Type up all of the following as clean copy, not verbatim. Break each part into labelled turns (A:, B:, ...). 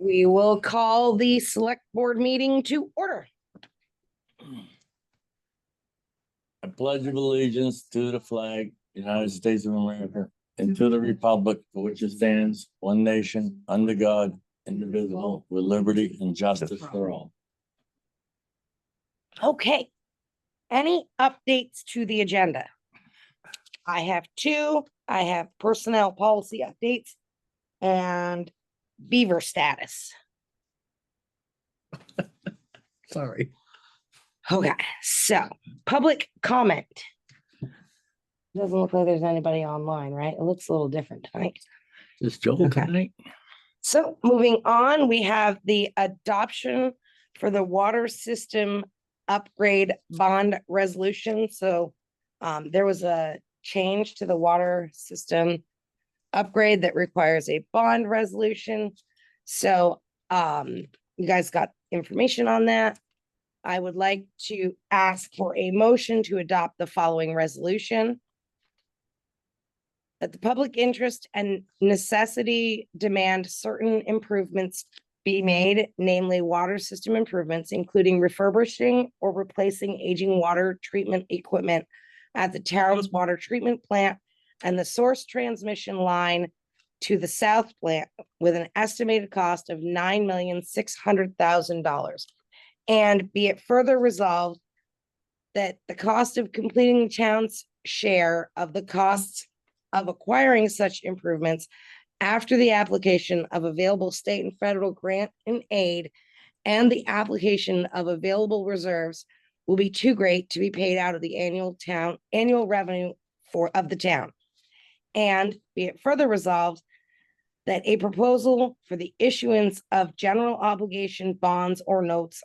A: We will call the select board meeting to order.
B: I pledge of allegiance to the flag, United States of America, and to the republic for which it stands, one nation, under God, indivisible, with liberty and justice for all.
A: Okay. Any updates to the agenda? I have two. I have personnel policy updates and beaver status.
B: Sorry.
A: Okay, so public comment. Doesn't look like there's anybody online, right? It looks a little different tonight.
B: Just Joel tonight.
A: So moving on, we have the adoption for the water system upgrade bond resolution. So there was a change to the water system upgrade that requires a bond resolution. So you guys got information on that. I would like to ask for a motion to adopt the following resolution. That the public interest and necessity demand certain improvements be made, namely water system improvements, including refurbishing or replacing aging water treatment equipment at the town's water treatment plant and the source transmission line to the south plant with an estimated cost of $9,600,000. And be it further resolved that the cost of completing the town's share of the costs of acquiring such improvements after the application of available state and federal grant and aid and the application of available reserves will be too great to be paid out of the annual revenue of the town. And be it further resolved that a proposal for the issuance of general obligation bonds or notes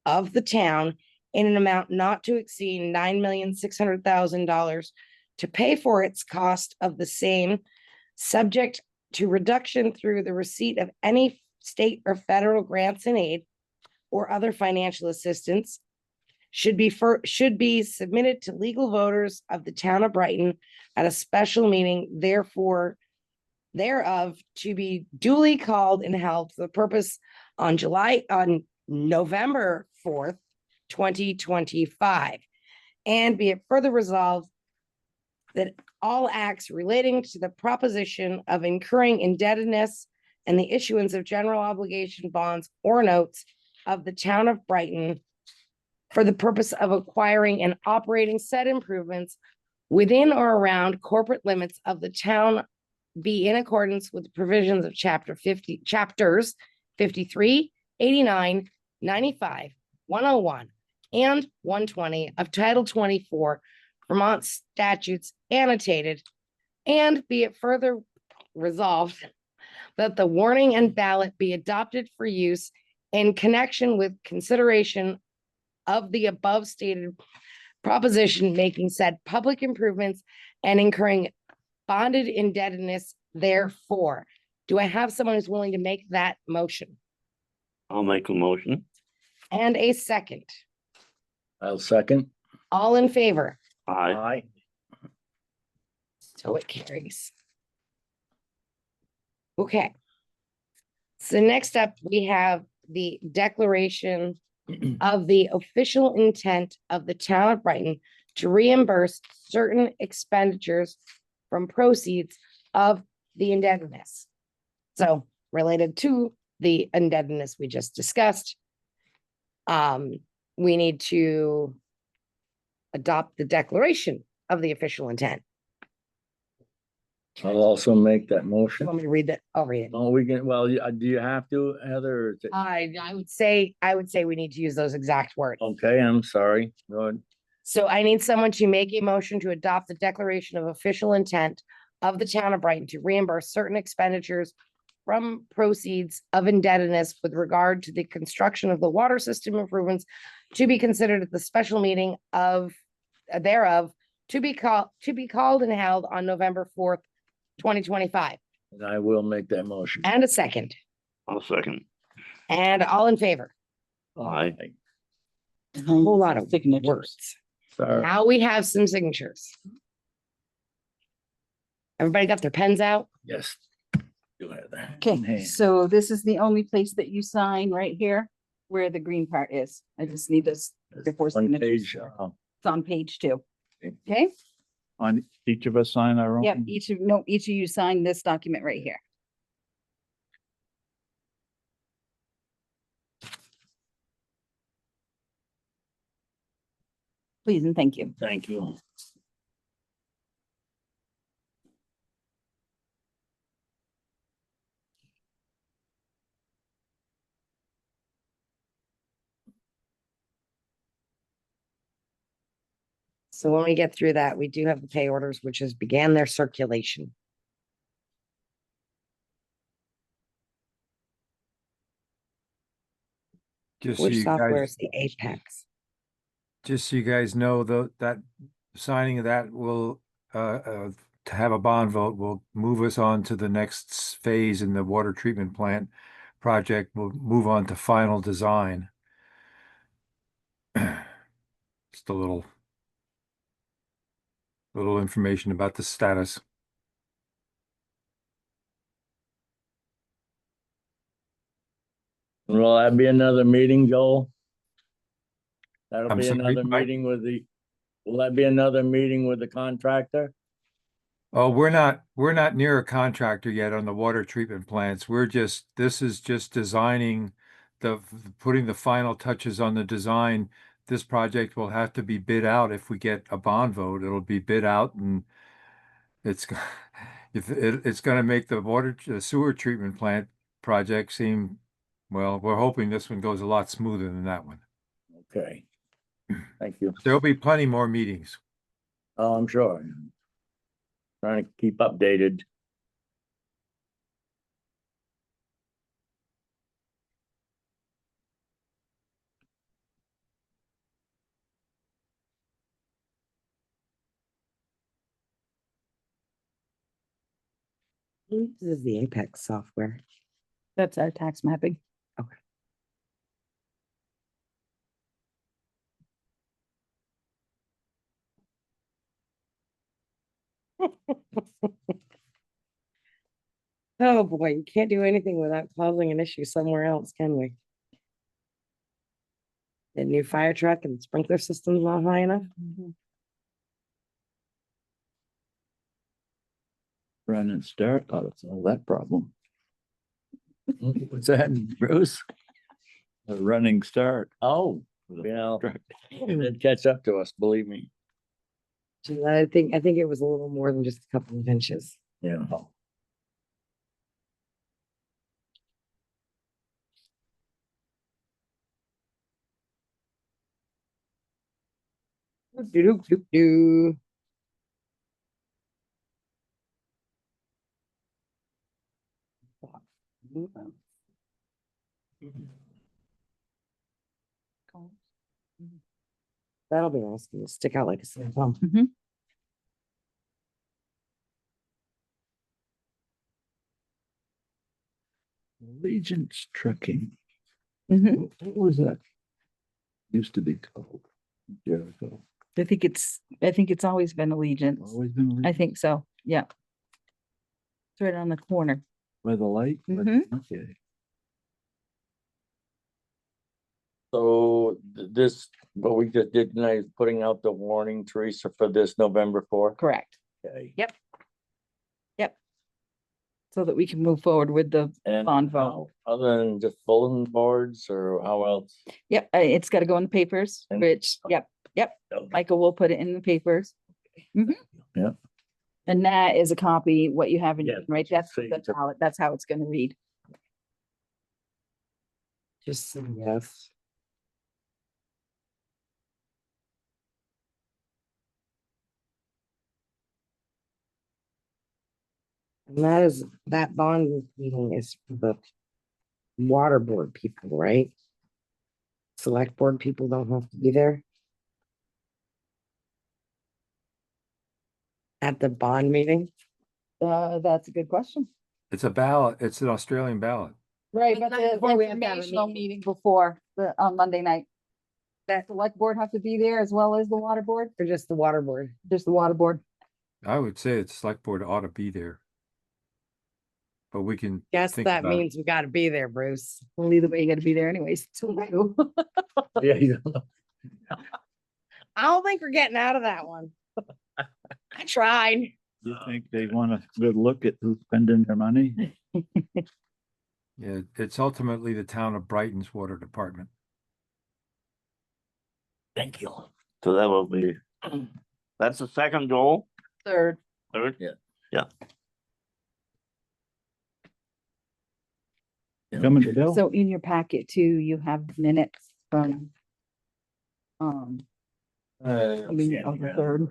A: of the town in an amount not to exceed $9,600,000 to pay for its cost of the same, subject to reduction through the receipt of any state or federal grants and aid or other financial assistance, should be submitted to legal voters of the town of Brighton at a special meeting, thereof to be duly called and held for the purpose on November 4th, 2025. And be it further resolved that all acts relating to the proposition of incurring indebtedness and the issuance of general obligation bonds or notes of the town of Brighton for the purpose of acquiring and operating said improvements within or around corporate limits of the town be in accordance with the provisions of chapters 53, 89, 95, 101, and 120 of Title 24 Vermont statutes annotated, and be it further resolved that the warning and ballot be adopted for use in connection with consideration of the above stated proposition, making said public improvements and incurring bonded indebtedness therefore. Do I have someone who's willing to make that motion?
C: I'll make a motion.
A: And a second.
B: I'll second.
A: All in favor?
C: Aye.
A: So it carries. Okay. So next up, we have the declaration of the official intent of the town of Brighton to reimburse certain expenditures from proceeds of the indebtedness. So related to the indebtedness we just discussed, we need to adopt the declaration of the official intent.
B: I'll also make that motion.
A: Want me to read that? I'll read it.
B: Oh, we can, well, do you have to, Heather? Or is it-
A: I would say we need to use those exact words.
B: Okay, I'm sorry. Go ahead.
A: So I need someone to make a motion to adopt the declaration of official intent of the town of Brighton to reimburse certain expenditures from proceeds of indebtedness with regard to the construction of the water system improvements to be considered at the special meeting thereof to be called and held on November 4th, 2025.
B: And I will make that motion.
A: And a second.
C: I'll second.
A: And all in favor.
C: Aye.
A: A whole lot of words.
B: Sorry.
A: Now we have some signatures. Everybody got their pens out?
B: Yes. Go ahead there.
D: Okay, so this is the only place that you sign right here, where the green part is. I just need this before
B: On
D: signatures.
B: page,
D: It's on page 2.
B: Okay.
D: Okay,
E: On each of us sign our own.
D: yep, each of you sign this document right here. Please and thank you.
B: thank you.
A: So when we get through that, we do have the pay orders, which has began their circulation.
F: Just so
A: Which
F: you
A: software
F: guys,
A: is the Apex?
F: just so you guys know, though, that signing of that will, to have a bond vote will move us on to the next phase in the water treatment plant project. We'll move on to final design. Just a little information about the status.
B: Will that be another meeting, Joel? That'll
F: I'm
B: be
F: sorry,
B: another
F: Mike?
B: meeting will that be another meeting with the contractor?
F: Oh, we're not near a contractor yet on the water treatment plants. This is just designing putting the final touches on the design. This project will have to be bid out if we get a bond vote. It'll be bid out and it's, it's gonna make the sewer treatment plant project seem, well, we're hoping this one goes a lot smoother than that one.
B: Okay. Thank you.
F: There'll be plenty more meetings.
B: Oh, I'm sure. Trying to keep updated.
A: Who uses the Apex software?
D: That's our tax mapping.
A: Oh, boy, you can't do anything without causing an issue somewhere else, can we? The new fire truck and sprinkler system's not high enough?
E: Run and start, thought it's all that problem. What's that, Bruce? A running start.
B: Oh,
E: with a
B: you know,
E: truck.
B: it did catch up to us, believe me.
A: I think it was a little more than just a couple of inches.
B: Yeah.
A: Do. That'll be nice. It'll stick out like a sore thumb.
E: Allegiance Trucking.
D: Mhm.
E: What was that? Used to be called Jericho.
D: I think it's always been Allegiance.
E: Always been
D: I
E: Allegiance.
D: think so, yeah. It's right on the corner.
E: By the light?
D: Mhm.
E: Okay.
B: So this, what we just did tonight is putting out the warning, Teresa, for this November 4th.
D: Correct.
B: Okay.
D: Yep. So that we can move forward with the
B: And
D: bond vote.
B: how- other than just bulletin boards or how else?
D: Yep, it's gotta go in the papers,
B: And-
D: Rich. Yep,
B: Okay.
D: Michael will put it in the papers. Mhm.
B: Yeah.
D: And that is a copy, what you have in,
B: Yeah,
D: right? That's
B: so you
D: the
B: took-
D: ballot. That's how it's gonna read.
A: Just say yes. And that bond meeting is for the water board people, right? Select board people don't have to be there. At the bond meeting?
D: That's a good question.
F: It's a ballot. It's an Australian ballot.
D: Right,
A: But
D: but
A: not
D: the
A: before we have to have a
D: informational
A: meeting.
D: meeting before, on Monday night. That select board have to be there as well as the water board,
A: Or just the water board?
D: just the water board.
F: I would say it's select board ought to be there. but we can.
A: Guess
F: think
A: that
F: about it.
A: means we gotta be there, Bruce.
D: Well, either way, you gotta be there anyways. So,
B: Yeah, you don't know.
A: I don't think we're getting out of that one. I tried.
E: You think they want a good look at who's spending their money?
F: Yeah, it's ultimately the town of Brighton's water department.
B: Thank you.
C: So that will be, that's the second goal,
D: third,
C: third?
B: Yeah.
E: Coming to Bill?
D: so in your packet too, you have minutes from. I mean, on the third.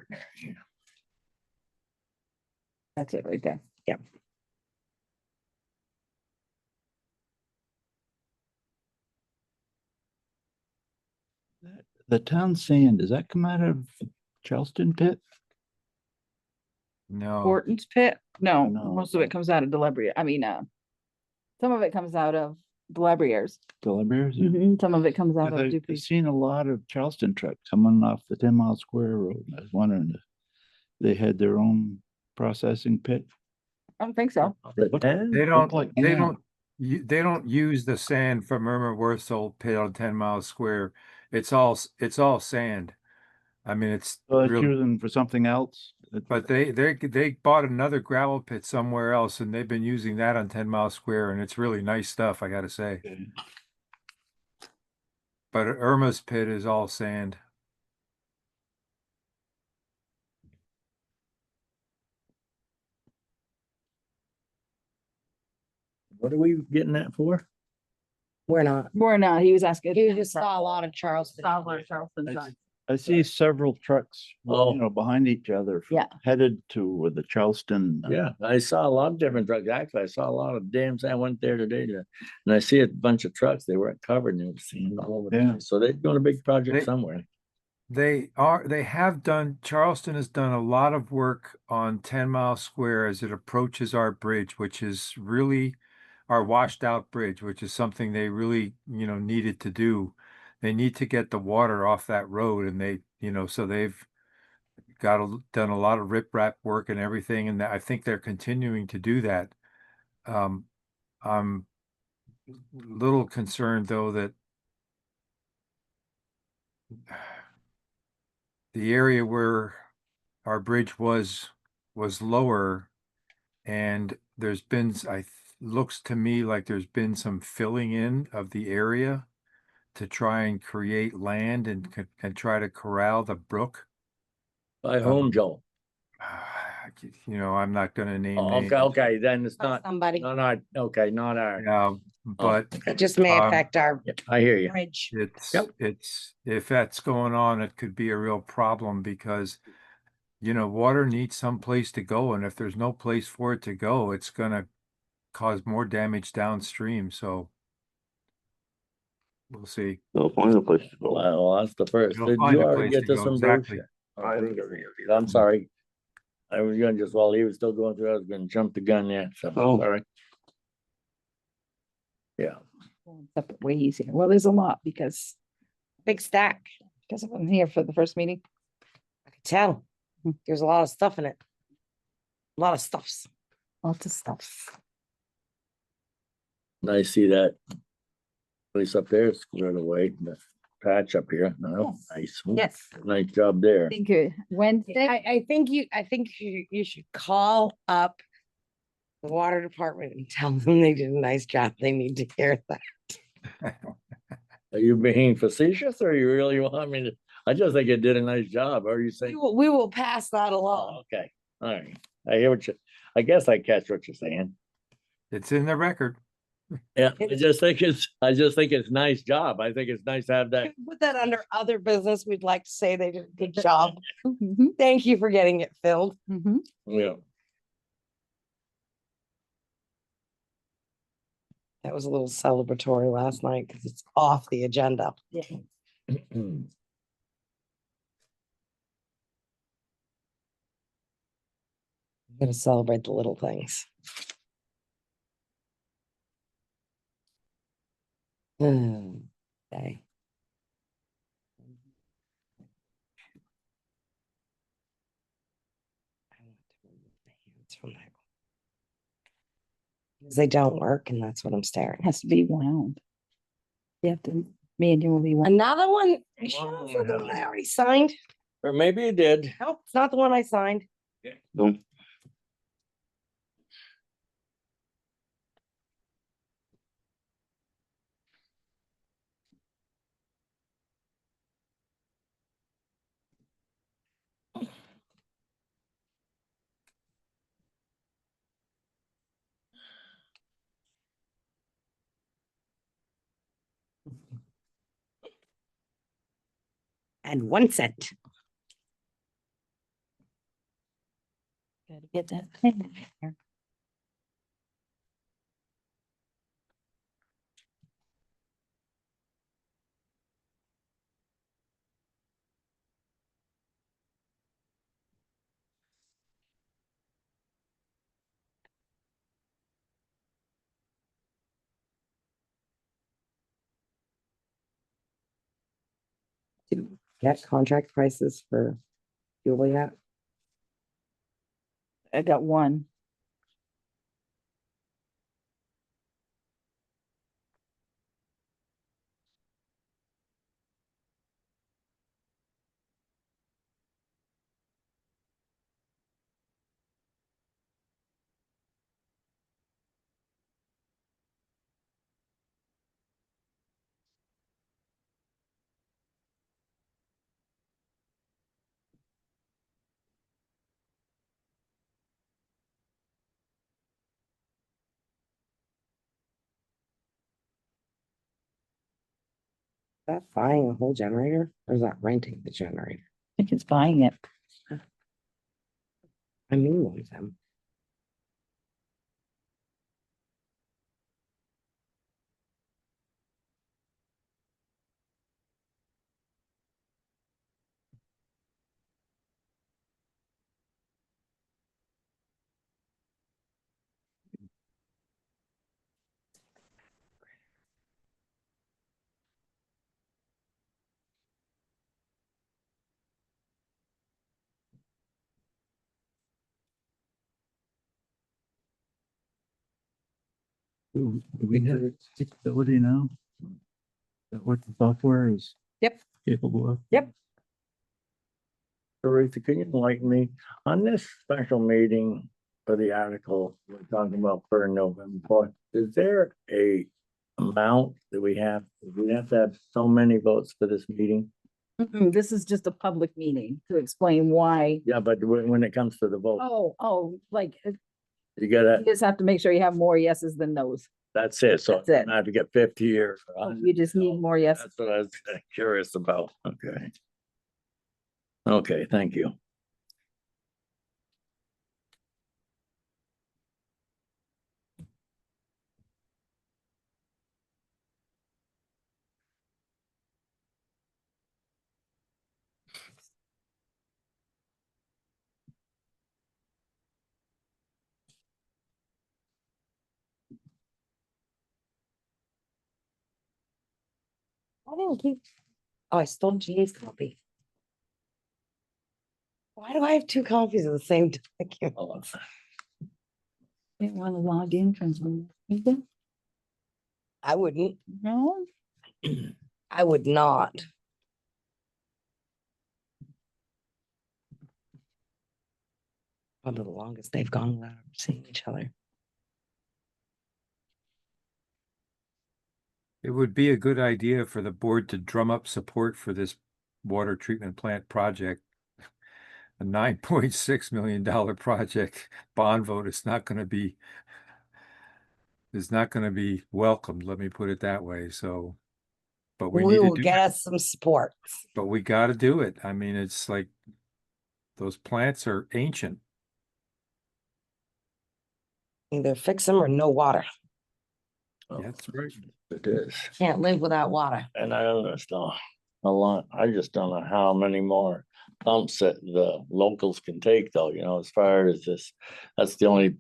D: That's it right there.
A: Yep.
E: The town sand, does that come out of Charleston pit?
F: No,
D: Horton's Pit? No,
E: No.
D: most of it comes out of Delabria. I mean, some of it comes out of Delabriers.
E: Deliveries?
D: Some of it comes out of
E: I've
D: Dupree.
E: seen a lot of Charleston trucks coming off the 10 Mile Square Road. I was wondering if they had their own processing pit.
D: I don't think so.
F: they
E: Look
F: don't,
E: like
F: they
E: now.
F: they don't use the sand from Irma Wurzel pit on 10 Mile Square. It's all sand. I mean, it's
E: So it's
F: really,
E: using for something else.
F: but they bought another gravel pit somewhere else and they've been using that on 10 Mile Square and it's really nice stuff, I gotta say.
E: Okay.
F: But Irma's pit is all sand.
B: What are we getting that for?
A: We're not.
D: We're not, he was asking.
A: You just saw a lot of Charleston.
D: Charleston
E: I
D: signs.
E: I see several trucks,
B: Oh.
E: behind each other.
D: Yeah.
E: Headed to the Charleston.
B: Yeah, I saw a lot of different trucks. Actually, I saw a lot of dams. I went there today and I see a bunch of trucks. They weren't covered and they were seen all over. the
E: Yeah.
B: place. So they're doing a big project
F: They-
B: somewhere.
F: Charleston has done a lot of work on 10 Mile Square as it approaches our bridge, which is really our washed out bridge, which is something they really, needed to do. They need to get the water off that road and so they've done a lot of riprap work and everything. And I think they're continuing to do that. I'm a little concerned though that the area where our bridge was lower and there's been, looks to me like there's been some filling in of the area to try and create land and try to corral the brook.
B: By whom, Joel?
F: I'm not gonna name
B: Oh,
F: names.
B: okay, then it's
A: By
B: not,
A: somebody.
B: okay, not our.
F: Yeah, but
A: It just may
F: Um,
A: affect our
B: Yeah, I hear you.
A: bridge.
B: Yep.
F: it's, if that's going on, it could be a real problem because, water needs some place to go. And if there's no place for it to go, it's gonna cause more damage downstream. So we'll see.
C: They'll find a place to go.
B: Well, that's the first.
F: We'll
B: Did
F: find
B: you
F: a
B: already
F: place
B: get
F: to
B: this
F: go,
B: from Bruce?
F: exactly.
B: I'm sorry. I was gonna just, while he was still going through, I was gonna jump the gun there, so,
C: Oh.
B: sorry. Yeah,
D: Separate way easier. Well, there's a lot because
A: Big stack.
D: I wasn't here for the first meeting.
A: I could tell.
D: Hmm.
A: There's a lot of stuff in it. A lot of stuffs.
D: Lots of stuff.
B: I see that place up there squared away, the patch up here, no,
D: Yes.
B: nice.
D: Yes.
B: Nice job there.
D: I think Wednesday.
A: I think you should call up the water department and tell them they did a nice job. They need to hear that.
B: Are you being facetious or you really want me to? I just think it did a nice job. Are you
A: We
B: saying?
A: will pass that
B: Oh,
A: along.
B: okay, all right. I hear what I guess I catch what you're saying.
F: It's in the record.
B: Yeah, I
A: It's-
B: just think it's nice job. I think it's nice to have that.
A: Put that under other business. We'd like to say they did a good job.
D: Mhm,
A: Thank you for getting it filled.
D: mhm.
B: Yeah.
A: That was a little celebratory last night because it's off the agenda. I'm gonna celebrate the little things. Okay. I want to remove my hands from that. Because they don't work and that's what I'm
D: It
A: staring.
D: has to be wound. You have to manually wound.
A: Another one, are you sure it's not the one I already signed?
B: Or maybe it did.
A: Nope, it's not the one I signed.
C: No.
A: And 1 cent.
D: Gotta get that pen in there.
A: To get contract prices for fuel yet?
D: I got one.
A: Is that buying a whole generator or is that renting the generator?
D: I think it's buying it.
A: I mean, one of them.
E: Do we have capability now? Is that what the software is?
A: Yep.
E: Capable of?
A: Yep.
B: Teresa, can you enlighten me on this special meeting for the article we're talking about for November 4th? Is there a amount that we have to have so many votes for this meeting?
D: This is just a public meeting to explain why.
B: Yeah, but when it comes to the vote,
D: Like,
B: you gotta,
D: you just have to make sure you have more yeses than nos.
B: that's it. So
D: That's it.
B: I have to get 50 or.
D: You just need more yeses.
B: That's what I was curious about. Okay. Okay, thank you.
A: I didn't keep. Oh, I stole Jean's copy. Why do I have 2 copies of the same document?
D: Didn't want to log in from some.
A: I wouldn't.
D: No,
A: I would not. Probably the longest they've gone without seeing each other.
F: It would be a good idea for the board to drum up support for this water treatment plant project. A $9.6 million project bond vote is not gonna be welcomed, let me put it that way, so. But we need
A: We
F: to
A: will
F: do
A: get
F: it,
A: us some support.
F: but we gotta do it. I mean, it's like, those plants are ancient.
A: Either fix them or no water.
B: Oh,
F: That's right.
B: it is.
A: Can't live without water.
B: And I understand a lot. I just don't know how many more pumps that the locals can take though, as far as this, that's the only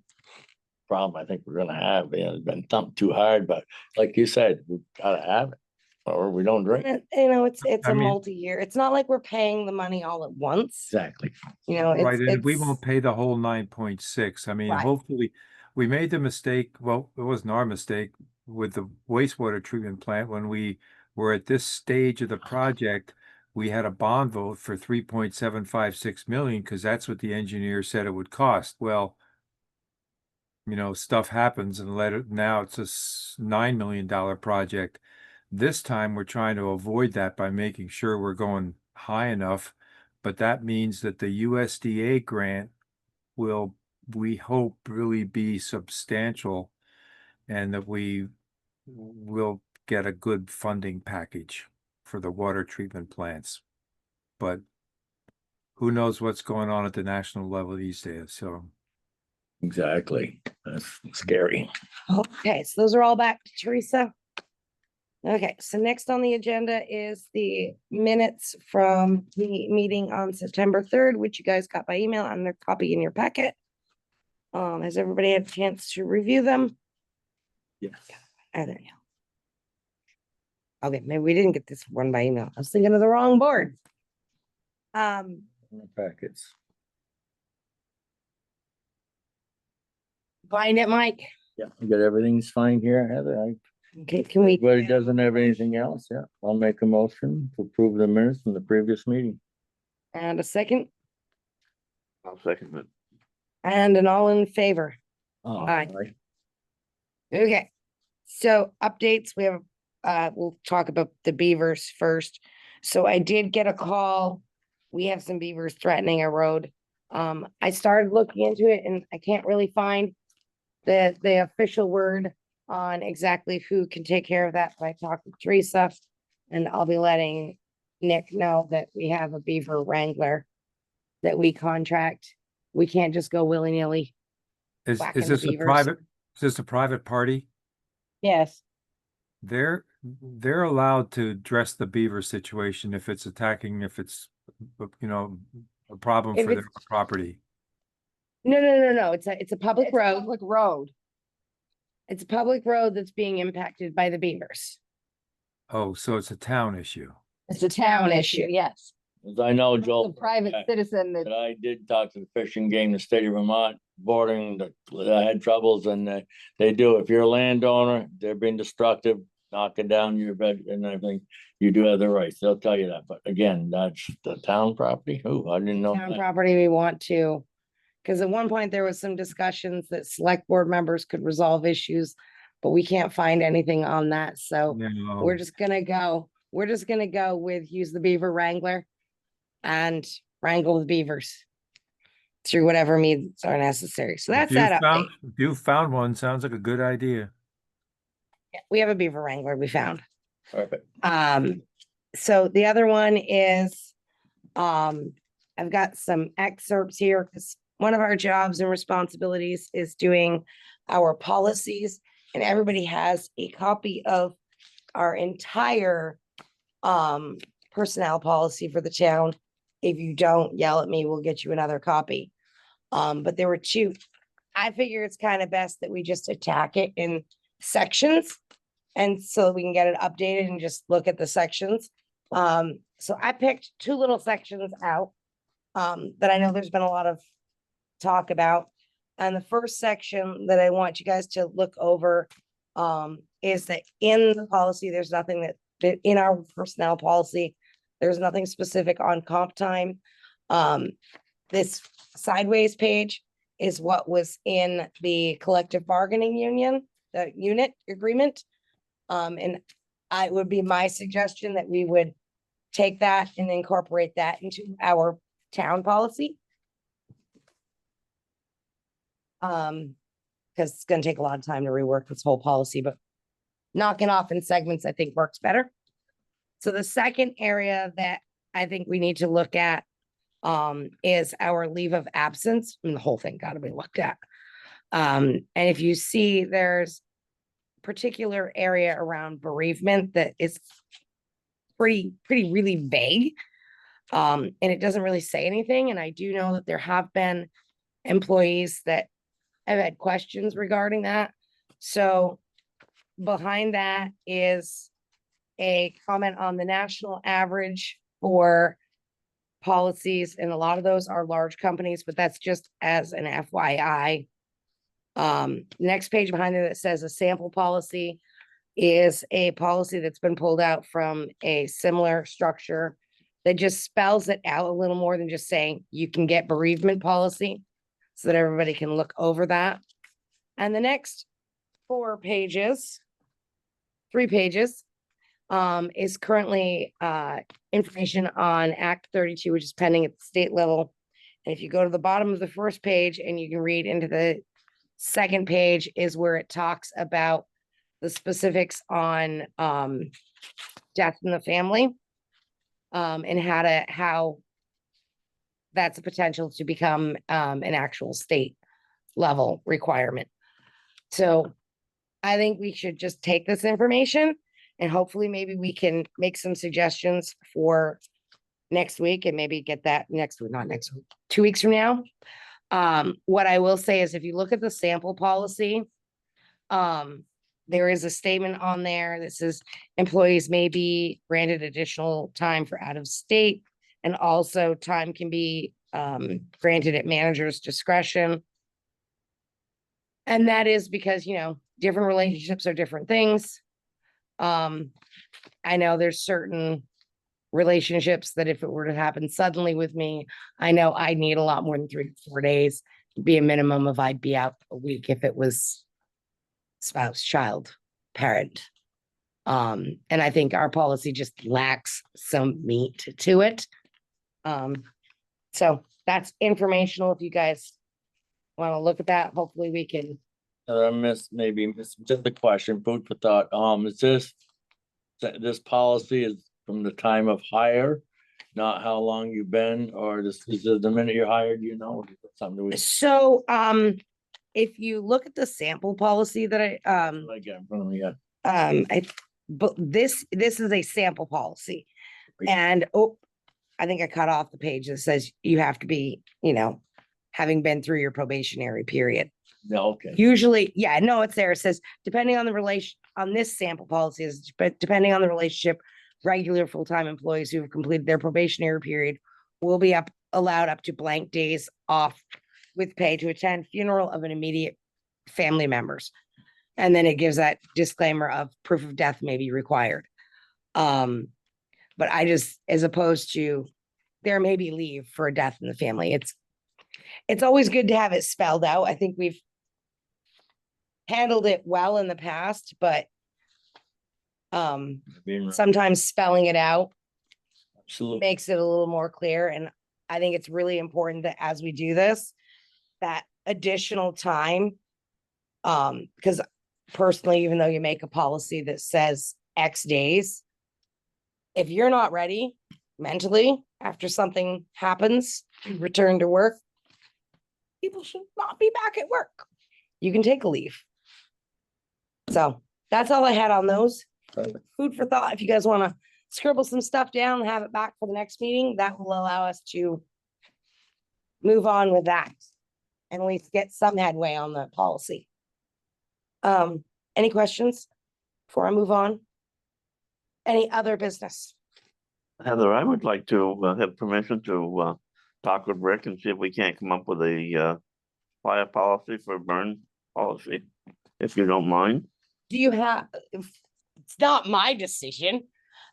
B: problem I think we're gonna have. It's been thumped too hard, but like you said, we gotta have it or we don't drink.
A: It's
F: I
A: a
F: mean-
A: multi-year. It's not like we're paying the money all at once.
B: Exactly.
F: Right, and we
A: it's
F: won't pay the whole 9.6. I mean,
A: Right.
F: hopefully, we made the mistake, well, it wasn't our mistake with the wastewater treatment plant. When we were at this stage of the project, we had a bond vote for 3.756 million because that's what the engineer said it would cost. Well, stuff happens and now it's a $9 million project. This time we're trying to avoid that by making sure we're going high enough, but that means that the USDA grant will, we hope, really be substantial and that we will get a good funding package for the water treatment plants. But who knows what's going on at the national level these days, so.
B: Exactly. That's scary.
A: Okay, so those are all back to Teresa. Okay, so next on the agenda is the minutes from the meeting on September 3rd, which you guys got by email and their copy in your packet. Has everybody had a chance to review them?
B: Yes.
A: Oh, there you go. Okay, maybe we didn't get this one by email. I was thinking of the wrong board.
B: Packets.
A: Find it, Mike.
B: Yeah, we got everything's fine here, Heather.
A: Okay, can we?
B: Everybody doesn't have anything else, yeah. I'll make a motion to approve the minutes from the previous meeting.
A: And a second,
C: I'll second it.
A: and an all in favor.
B: Oh,
A: Aye. Okay, so updates, we have, we'll talk about the beavers first. So I did get a call. We have some beavers threatening a road. I started looking into it and I can't really find the official word on exactly who can take care of that, but I talked to Teresa and I'll be letting Nick know that we have a beaver wrangler that we contract. We can't just go willy-nilly.
F: Is
A: Whacking the
F: this a
A: beavers.
F: private, is this a private party?
A: Yes.
F: They're allowed to address the beaver situation if it's attacking, if it's, a problem
A: If
F: for their
A: it's-
F: property.
A: No, it's a public road.
D: Public road.
A: It's a public road that's being impacted by the beavers.
F: Oh, so it's a town issue.
D: It's a town issue, yes.
B: As I know,
D: The
B: Joel.
D: private citizen
B: But
D: that,
B: I did talk to the fishing game, the state of Vermont, bordering that I had troubles and they do. If you're a landowner, they're being destructive, knocking down your bed and everything. You do have the rights. They'll tell you that. But again, that's the town property. Oh, I didn't know.
A: Town
B: that.
A: property we want to. Because at one point there was some discussions that select board members could resolve issues, but we can't find anything on that. So
F: No.
A: we're just gonna go with use the beaver wrangler and wrangle the beavers through whatever means are necessary. So that's that update.
F: If you found one, sounds like a good idea.
A: Yeah, we have a beaver wrangler we found.
B: Perfect.
A: So the other one is, I've got some excerpts here because one of our jobs and responsibilities is doing our policies, and everybody has a copy of our entire personnel policy for the town. If you don't yell at me, we'll get you another copy. But there were two. I figure it's kind of best that we just attack it in sections. And so we can get it updated and just look at the sections. So I picked two little sections out that I know there's been a lot of talk about. And the first section that I want you guys to look over is that in the policy, there's nothing that in our personnel policy, there's nothing specific on comp time. This sideways page is what was in the collective bargaining union, the unit agreement. And it would be my suggestion that we would take that and incorporate that into our town policy. Because it's gonna take a lot of time to rework this whole policy, but knocking off in segments, I think works better. So the second area that I think we need to look at is our leave of absence, and the whole thing gotta be looked at. And if you see, there's particular area around bereavement that is pretty really vague. And it doesn't really say anything. And I do know that there have been employees that have had questions regarding that. So behind that is a comment on the national average for policies. And a lot of those are large companies, but that's just as an FYI. Next page behind it, it says a sample policy is a policy that's been pulled out from a similar structure that just spells it out a little more than just saying you can get bereavement policy, so that everybody can look over that. And the next 3 pages, is currently information on Act 32, which is pending at the state level. And if you go to the bottom of the first page and you can read into the second page, is where it talks about the specifics on death in the family, and how that's a potential to become an actual state level requirement. So I think we should just take this information and hopefully maybe we can make some suggestions for next week and maybe get that next week, not next week, 2 weeks from now. What I will say is if you look at the sample policy, there is a statement on there that says employees may be granted additional time for out of state, and also time can be granted at manager's discretion. And that is because, different relationships are different things. I know there's certain relationships that if it were to happen suddenly with me, I know I need a lot more than 3 to 4 days, be a minimum of I'd be out a week if it was spouse, child, parent. And I think our policy just lacks some meat to it. So that's informational. If you guys want to look at that, hopefully we can.
B: I missed just a question, food for thought. Is this policy is from the time of hire, not how long you've been, or is the minute you're hired, something
A: So, if you look at the sample policy that
B: I get in front of me,
A: but this is a sample policy. And, I think I cut off the page that says you have to be, having been through your probationary period.
B: No, okay.
A: Usually, yeah, no, it's there. It says, depending on the relation, on this sample policy is, but depending on the relationship, regular full-time employees who have completed their probationary period will be allowed up to blank days off with pay to attend funeral of an immediate family members. And then it gives that disclaimer of proof of death may be required. But I just, as opposed to there may be leave for a death in the family, it's always good to have it spelled out. I think we've handled it well in the past, but sometimes spelling it out
B: Absolutely.
A: makes it a little more clear. And I think it's really important that as we do this, that additional time, because personally, even though you make a policy that says X days, if you're not ready mentally after something happens, you return to work, people should not be back at work. You can take a leave. So that's all I had on those.
B: Perfect.
A: Food for thought. If you guys want to scribble some stuff down and have it back for the next meeting, that will allow us to move on with that and at least get some headway on the policy. Any questions before I move on? Any other business?
C: Heather, I would like to have permission to talk with Rick and see if we can't come up with a fire policy for burn policy, if you don't mind.
A: Do you have, it's not my decision.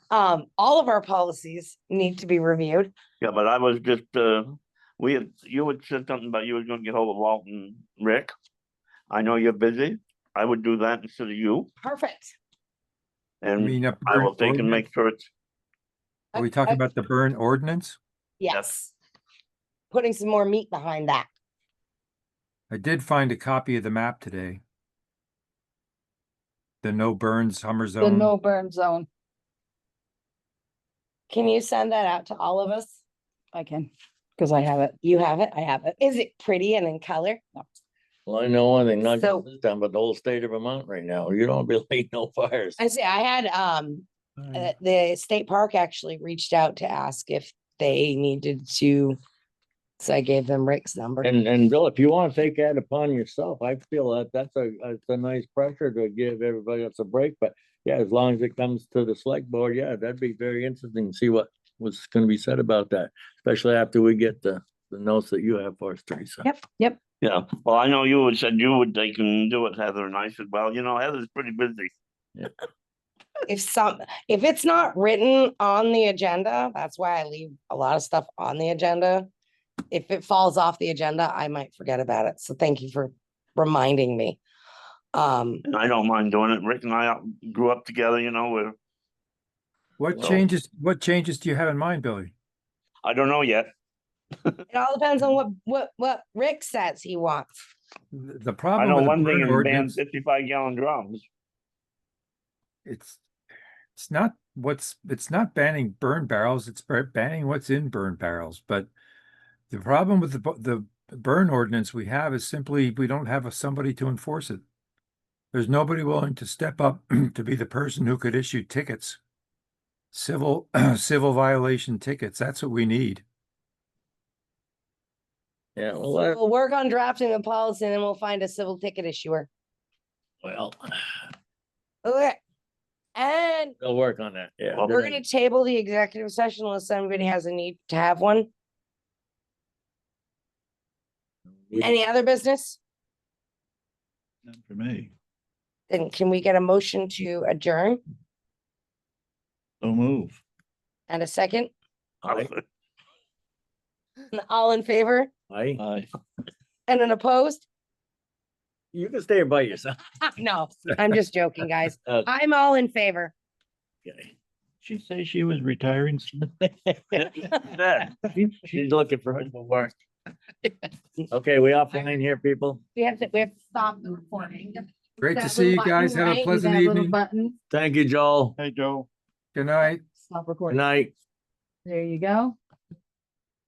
A: All of our policies need to be reviewed.
C: Yeah, but I was just, you had said something about you was gonna get hold of Walt and Rick. I know you're busy. I would do that instead of you,
A: Perfect.
C: and I will take and make sure it's,
F: Are we talking about the burn ordinance?
A: Yes. Putting some more meat behind that.
F: I did find a copy of the map today. The no burn summer
D: The
F: zone.
D: no burn zone.
A: Can you send that out to all of us?
D: I can, because I have it.
A: You have it, I have it. Is it pretty and in color? No.
B: Well, I know one thing, not
A: So-
B: just this town, but the whole state of Vermont right now. You don't believe no fires.
A: I say I had, the state park actually reached out to ask if they needed to. So I gave them Rick's number.
B: And Bill, if you want to take that upon yourself, I feel that that's a nice pressure to give everybody else a break. But yeah, as long as it comes to the select board, yeah, that'd be very interesting to see what was going to be said about that, especially after we get the notes that you have for us, Teresa.
A: Yep.
C: Yeah, well, I know you had said you would, they can do it, Heather, and I said, well, Heather's pretty busy.
A: If it's not written on the agenda, that's why I leave a lot of stuff on the agenda. If it falls off the agenda, I might forget about it. So thank you for reminding me.
C: And I don't mind doing it. Rick and I grew up together, we're,
F: What
C: Well-
F: changes do you have in mind, Billy?
C: I don't know yet.
A: it all depends on what Rick says he wants.
F: The
C: I
F: problem
C: know
F: with the
C: one thing
F: burn
C: is ban
F: ordinance,
C: 55-gallon drums.
F: it's not banning burn barrels, it's banning what's in burn barrels, but the problem with the burn ordinance we have is simply we don't have somebody to enforce it. There's nobody willing to step up to be the person who could issue tickets. Civil violation tickets, that's what we need.
B: Yeah,
A: We'll work on drafting a policy and then we'll find a civil ticket issuer.
B: well,
A: Okay. And
B: they'll work on that, yeah.
C: Well,
A: we're gonna table the executive session unless somebody has a need to have one. Any other business?
E: Not for me.
A: Then can we get a motion to adjourn
E: So move.
A: and a second?
B: Aye.
A: All in favor
B: Aye.
A: and an opposed?
B: You can stay by yourself.
A: No, I'm just joking, guys.
B: Okay.
A: I'm all in favor.
E: She say she was retiring soon?
B: She's looking for work. Okay, we offline here, people.
A: We have to stop the recording.
F: Great to
A: That
F: see you
A: little
F: guys.
A: button,
F: Have a
A: right?
F: pleasant
D: That little
F: evening.
D: button,
B: Thank you, Joel.
E: Hey, Joe.
F: Good night.
D: stop
B: Good
D: recording.
B: night.
D: There you go.